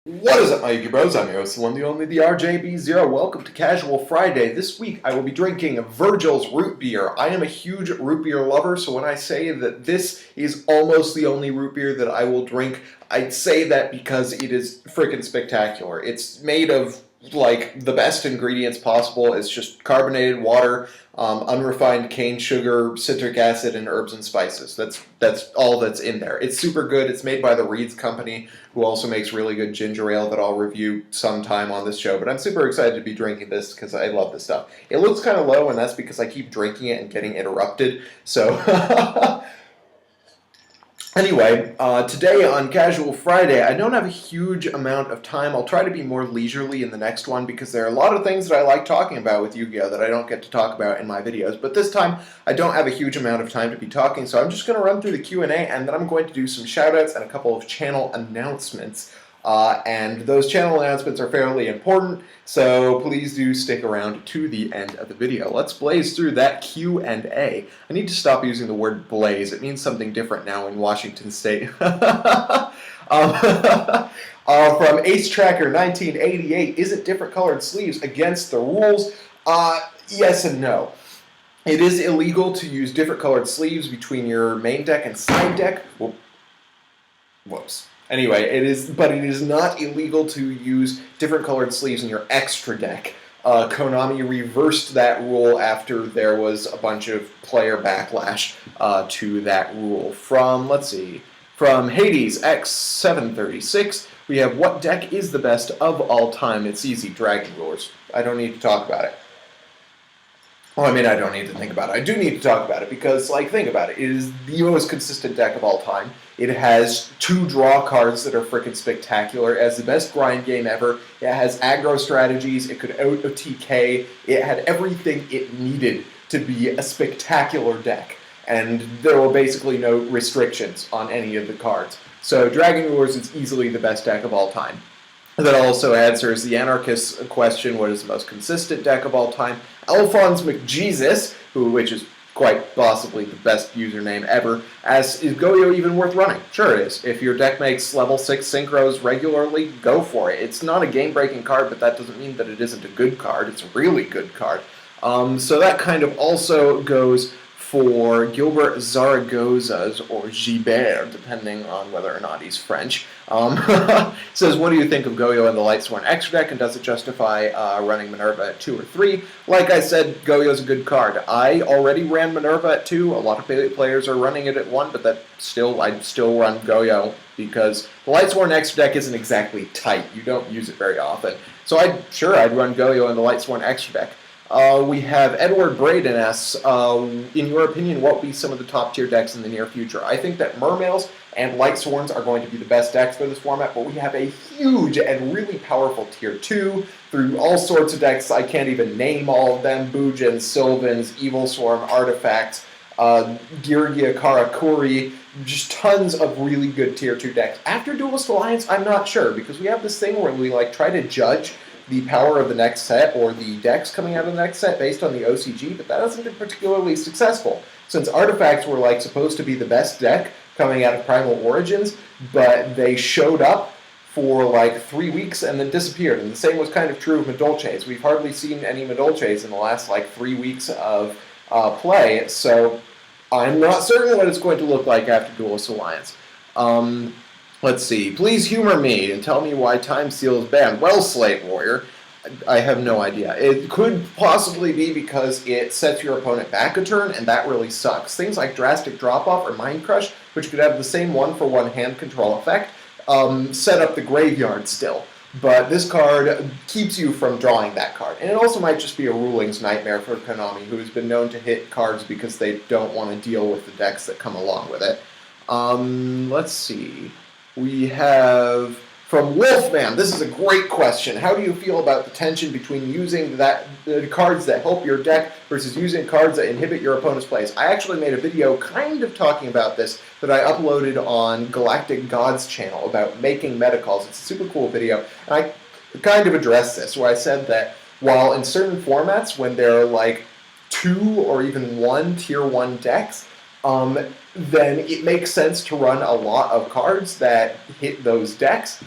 What is up, my Yuki Bros? I'm your host, the one, the only, the RJB0. Welcome to Casual Friday. This week, I will be drinking Virgil's root beer. I am a huge root beer lover, so when I say that this is almost the only root beer that I will drink, I'd say that because it is freaking spectacular. It's made of, like, the best ingredients possible. It's just carbonated water, unrefined cane sugar, citric acid, and herbs and spices. That's all that's in there. It's super good. It's made by the Reed's Company, who also makes really good ginger ale that I'll review sometime on this show. But I'm super excited to be drinking this because I love this stuff. It looks kind of low, and that's because I keep drinking it and getting interrupted. So anyway, today on Casual Friday, I don't have a huge amount of time. I'll try to be more leisurely in the next one because there are a lot of things that I like talking about with Yu-Gi-Oh! That I don't get to talk about in my videos. But this time, I don't have a huge amount of time to be talking, so I'm just going to run through the Q&A, and then I'm going to do some shoutouts and a couple of channel announcements. And those channel announcements are fairly important, so please do stick around to the end of the video. Let's blaze through that Q&A. I need to stop using the word blaze. It means something different now in Washington State. From Ace Tracker 1988, is it different colored sleeves against the rules? Yes and no. It is illegal to use different colored sleeves between your main deck and side deck. Whoops. Anyway, it is not illegal to use different colored sleeves in your extra deck. Konami reversed that rule after there was a bunch of player backlash to that rule. From Hades X736, we have what deck is the best of all time? It's easy, Dragon Rulers. I don't need to talk about it. Well, I mean, I don't need to think about it. I do need to talk about it because, think about it. It is the most consistent deck of all time. It has 2 draw cards that are freaking spectacular. It has the best grind game ever. It has aggro strategies. It could out-TK. It had everything it needed to be a spectacular deck. And there were basically no restrictions on any of the cards. So Dragon Rulers is easily the best deck of all time. That also answers the Anarchist question, what is the most consistent deck of all time? Alphonse McJesus, which is quite possibly the best username ever, asks, is Goyo even worth running? Sure it is. If your deck makes level 6 synchros regularly, go for it. It's not a game-breaking card, but that doesn't mean that it isn't a good card. It's a really good card. So that kind of also goes for Gilbert Zaragoza's, or Gilbert, depending on whether or not he's French. Says, what do you think of Goyo and the Lightsworn extra deck, and does it justify running Minerva at 2 or 3? Like I said, Goyo's a good card. I already ran Minerva at 2. A lot of players are running it at 1, but I'd still run Goyo because the Lightsworn extra deck isn't exactly tight. You don't use it very often. So I'd run Goyo and the Lightsworn extra deck. We have Edward Braden asks, in your opinion, what will be some of the top tier decks in the near future? I think that Mermails and Lightsworns are going to be the best decks for this format, but we have a huge and really powerful tier 2 through all sorts of decks. I can't even name all of them. Bujins, Sylvans, Evil Swarm, Artifacts, Girgia, Karakuri, just tons of really good tier 2 decks. After Duelist Alliance, I'm not sure, because we have this thing where we try to judge the power of the next set or the decks coming out of the next set based on the OCG, but that hasn't been particularly successful. Since Artifacts were supposed to be the best deck coming out of Primal Origins, but they showed up for 3 weeks and then disappeared. And the same was kind of true of Madolches. We've hardly seen any Madolches in the last 3 weeks of play, so I'm not certain what it's going to look like after Duelist Alliance. Let's see. Please humor me and tell me why Time Seal is banned. Well, Slate Warrior, I have no idea. It could possibly be because it sets your opponent back a turn, and that really sucks. Things like Drastic Drop-Off or Mind Crush, which could have the same 1-for-1 hand control effect, set up the graveyard still. But this card keeps you from drawing that card. And it also might just be a rulings nightmare for Konami, who has been known to hit cards because they don't want to deal with the decks that come along with it. Let's see. We have from Wolfman. This is a great question. How do you feel about the tension between using the cards that help your deck versus using cards that inhibit your opponent's plays? I actually made a video kind of talking about this that I uploaded on Galactic God's channel about making meta calls. It's a super cool video, and I kind of addressed this where I said that while in certain formats when there are 2 or even 1 tier 1 decks, then it makes sense to run a lot of cards that hit those decks.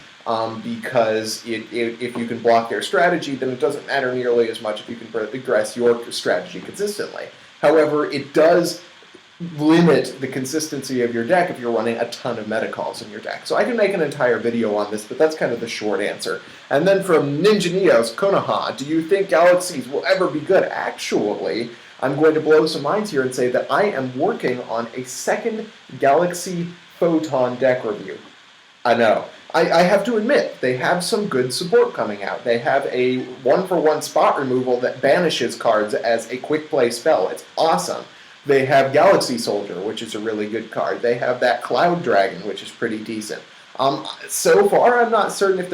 because if you can block their strategy, then it doesn't matter nearly as much if you can progress your strategy consistently. However, it does limit the consistency of your deck if you're running a ton of meta calls in your deck. So I can make an entire video on this, but that's kind of the short answer. And then from Ninja Neos, Konoha, do you think Galaxies will ever be good? Actually, I'm going to blow some minds here and say that I am working on a second Galaxy Photon deck review. I know. I have to admit, they have some good support coming out. They have a 1-for-1 spot removal that banishes cards as a quick play spell. It's awesome. They have Galaxy Soldier, which is a really good card. They have that Cloud Dragon, which is pretty decent. So far, I'm not certain if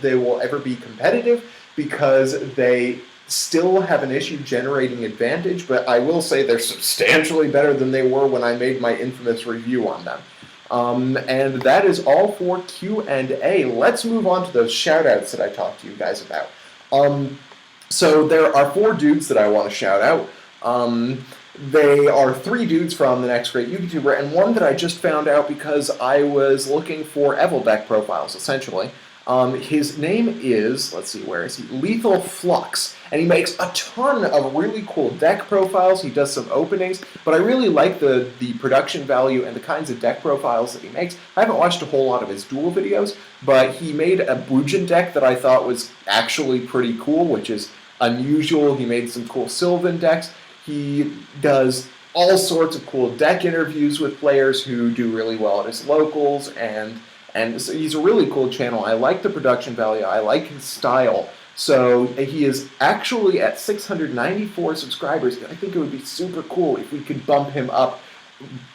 they will ever be competitive because they still have an issue generating advantage, but I will say they're substantially better than they were when I made my infamous review on them. And that is all for Q&A. Let's move on to those shout-outs that I talked to you guys about. So there are 4 dudes that I want to shout out. They are 3 dudes from the Next Great YouTuber, and one that I just found out because I was looking for Evil deck profiles, essentially. His name is, let's see, where is he? Lethal Flux, and he makes a ton of really cool deck profiles. He does some openings, but I really like the production value and the kinds of deck profiles that he makes. I haven't watched a whole lot of his duel videos, but he made a Bujin deck that I thought was actually pretty cool, which is unusual. He made some cool Sylvan decks. He does all sorts of cool deck interviews with players who do really well at his locals, and so he's a really cool channel. I like the production value. I like his style. So he is actually at 694 subscribers. I think it would be super cool if we could bump him up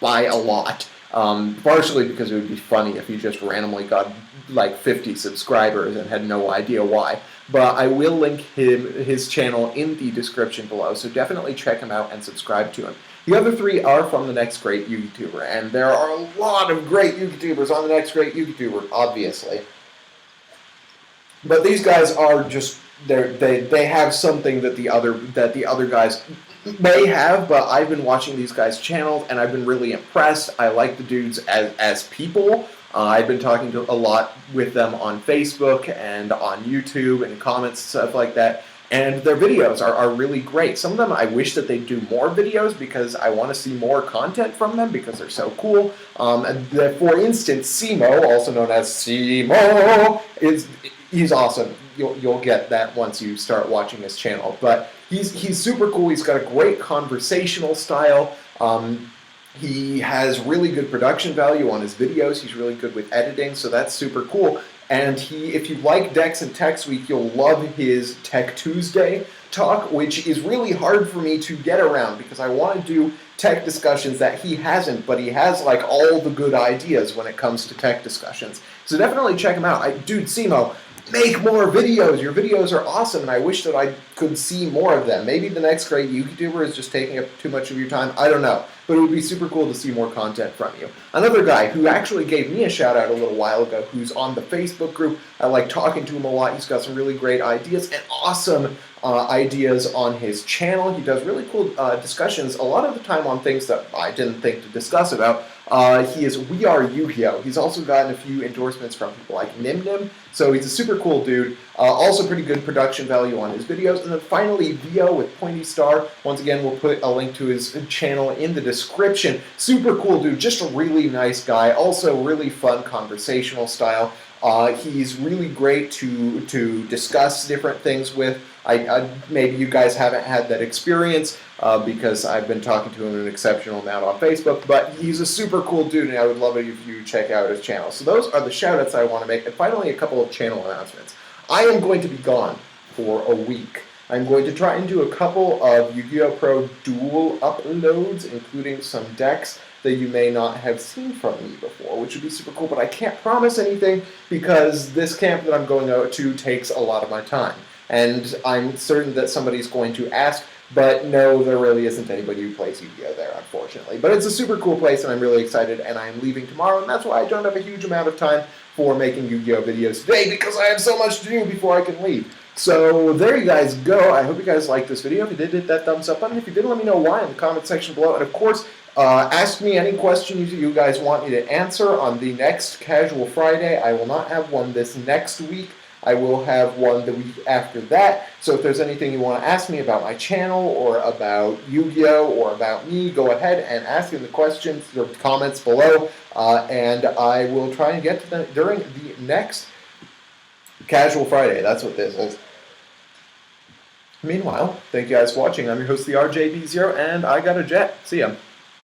by a lot. Partially because it would be funny if he just randomly got like 50 subscribers and had no idea why. But I will link his channel in the description below, so definitely check him out and subscribe to him. The other 3 are from the Next Great YouTuber, and there are a lot of great YouTubers on the Next Great YouTuber, obviously. But these guys are just they have something that the other guys may have, but I've been watching these guys' channels and I've been really impressed. I like the dudes as people. I've been talking to a lot with them on Facebook and on YouTube and comments and stuff like that. And their videos are really great. Some of them I wish that they'd do more videos because I want to see more content from them because they're so cool. For instance, Simo, also known as Simo, he's awesome. You'll get that once you start watching his channel. But he's super cool. He's got a great conversational style. He has really good production value on his videos. He's really good with editing, so that's super cool. And if you like Decks and Techs Week, you'll love his Tech Tuesday talk, which is really hard for me to get around because I want to do tech discussions that he hasn't, but he has like all the good ideas when it comes to tech discussions. So definitely check him out. Dude, Simo, make more videos. Your videos are awesome, and I wish that I could see more of them. Maybe the Next Great YouTuber is just taking up too much of your time. I don't know. But it would be super cool to see more content from you. Another guy who actually gave me a shout out a little while ago, who's on the Facebook group. I like talking to him a lot. He's got some really great ideas and awesome ideas on his channel. He does really cool discussions, a lot of the time on things that I didn't think to discuss about. He is We Are Yu-Gi-Oh! He's also gotten a few endorsements from people like Nim Nim, so he's a super cool dude. Also pretty good production value on his videos. And then finally, Vio with Pointy Star. Once again, we'll put a link to his channel in the description. Super cool dude, just a really nice guy. Also really fun conversational style. He's really great to discuss different things with. Maybe you guys haven't had that experience because I've been talking to him an exceptional amount on Facebook, but he's a super cool dude, and I would love it if you check out his channel. So those are the shout-outs I want to make. And finally, a couple of channel announcements. I am going to be gone for a week. I'm going to try and do a couple of Yu-Gi-Oh! Pro duel uploads, including some decks that you may not have seen from me before, which would be super cool, but I can't promise anything because this camp that I'm going out to takes a lot of my time. And I'm certain that somebody's going to ask, but no, there really isn't anybody who plays Yu-Gi-Oh! There, unfortunately. But it's a super cool place, and I'm really excited, and I'm leaving tomorrow, and that's why I don't have a huge amount of time for making Yu-Gi-Oh! Videos today, because I have so much to do before I can leave. So there you guys go. I hope you guys liked this video. If you did, hit that thumbs up button. If you did, let me know why in the comment section below. And of course, Ask me any questions you guys want me to answer on the next Casual Friday. I will not have one this next week. I will have one the week after that. So if there's anything you want to ask me about my channel or about Yu-Gi-Oh! Or about me, go ahead and ask in the questions or comments below. And I will try and get to them during the next Casual Friday. That's what this is. Meanwhile, thank you guys for watching. I'm your host, the RJB0, and I got a jet. See ya.